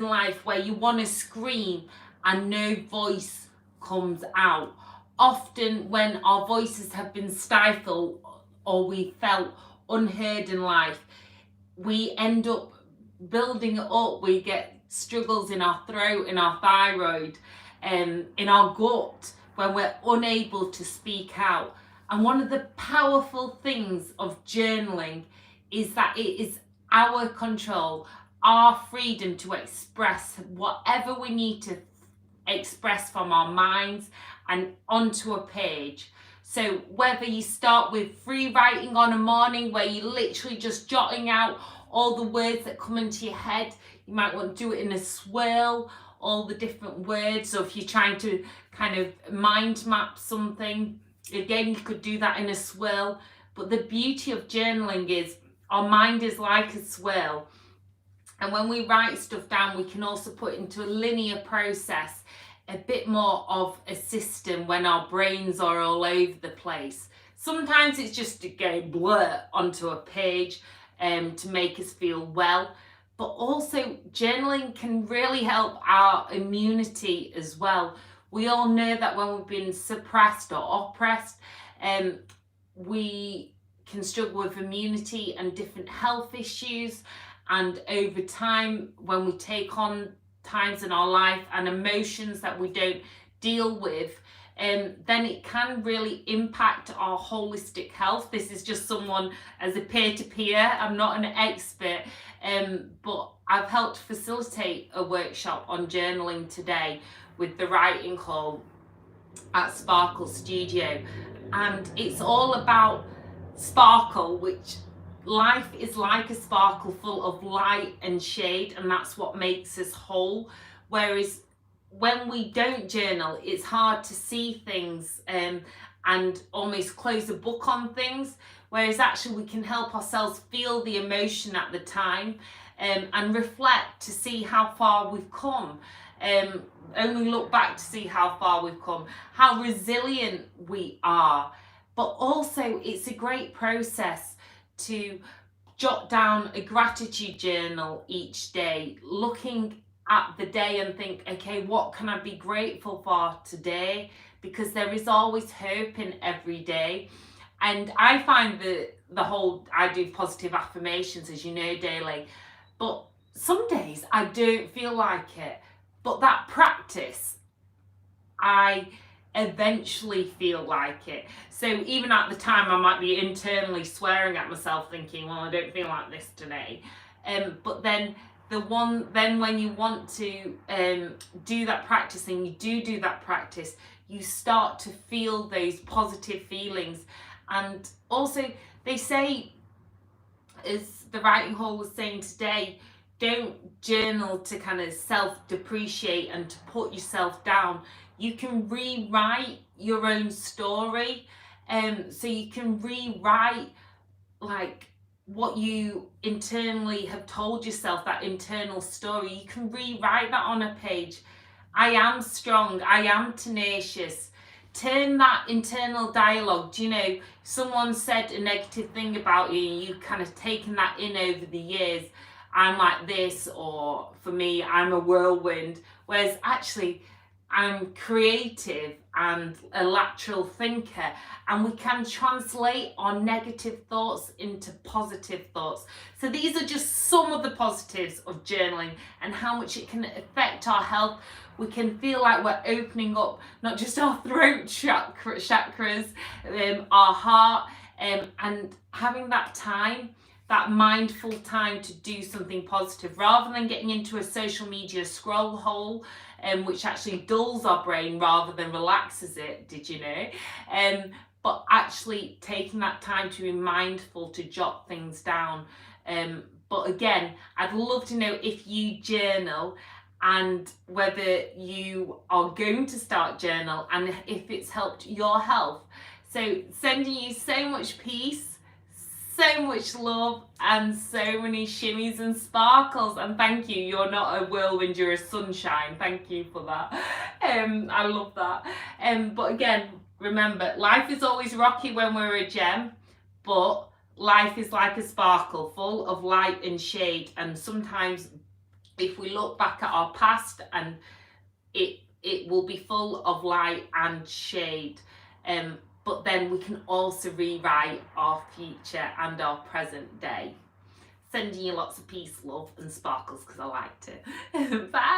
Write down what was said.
life where you want to scream and no voice comes out. Often when our voices have been stifled or we felt unheard in life, we end up building it up. We get struggles in our throat, in our thyroid, in our gut when we're unable to speak out. And one of the powerful things of journaling is that it is our control, our freedom to express whatever we need to express from our minds and onto a page. So whether you start with free writing on a morning where you're literally just jotting out all the words that come into your head, you might want to do it in a swirl, all the different words. So if you're trying to kind of mind map something, again, you could do that in a swirl. But the beauty of journaling is our mind is like a swirl. And when we write stuff down, we can also put it into a linear process, a bit more of a system when our brains are all over the place. Sometimes it's just to go blur onto a page to make us feel well. But also journaling can really help our immunity as well. We all know that when we've been suppressed or oppressed, we can struggle with immunity and different health issues. And over time, when we take on times in our life and emotions that we don't deal with, then it can really impact our holistic health. This is just someone as a peer-to-peer. I'm not an expert, but I've helped facilitate a workshop on journaling today with the writing hall at Sparkle Studio. And it's all about sparkle, which life is like a sparkle full of light and shade, and that's what makes us whole. Whereas when we don't journal, it's hard to see things and almost close a book on things. Whereas actually we can help ourselves feel the emotion at the time and reflect to see how far we've come. Only look back to see how far we've come, how resilient we are. But also it's a great process to jot down a gratitude journal each day, looking at the day and think, okay, what can I be grateful for today? Because there is always hope in every day. And I find I do positive affirmations, as you know, daily, but some days I don't feel like it. But that practice, I eventually feel like it. So even at the time I might be internally swearing at myself thinking, well, I don't feel like this today. But then when you want to do that practice and you do that practice, you start to feel those positive feelings. And also they say, as the writing hall was saying today, don't journal to kind of self-depreciate and to put yourself down. You can rewrite your own story. So you can rewrite like what you internally have told yourself, that internal story. You can rewrite that on a page. I am strong. I am tenacious. Turn that internal dialogue. Do you know, someone said a negative thing about you and you've kind of taken that in over the years. I'm like this, or for me, I'm a whirlwind. Whereas actually, I'm creative and a lateral thinker, and we can translate our negative thoughts into positive thoughts. So these are just some of the positives of journaling and how much it can affect our health. We can feel like we're opening up not just our throat chakras, our heart, and having that time, that mindful time to do something positive rather than getting into a social media scroll hole, which actually dulls our brain rather than relaxes it, did you know? But actually taking that time to be mindful, to jot things down. But again, I'd love to know if you journal and whether you are going to start journal and if it's helped your health. So sending you so much peace, so much love, and so many shimmies and sparkles. And thank you, you're not a whirlwind, you're a sunshine. Thank you for that. I love that. But again, remember, life is always rocky when we're a gem, but life is like a sparkle full of light and shade, and sometimes if we look back at our past, and it will be full of light and shade, but then we can also rewrite our future and our present day. Sending you lots of peace, love and sparkles, because I liked it. Bye.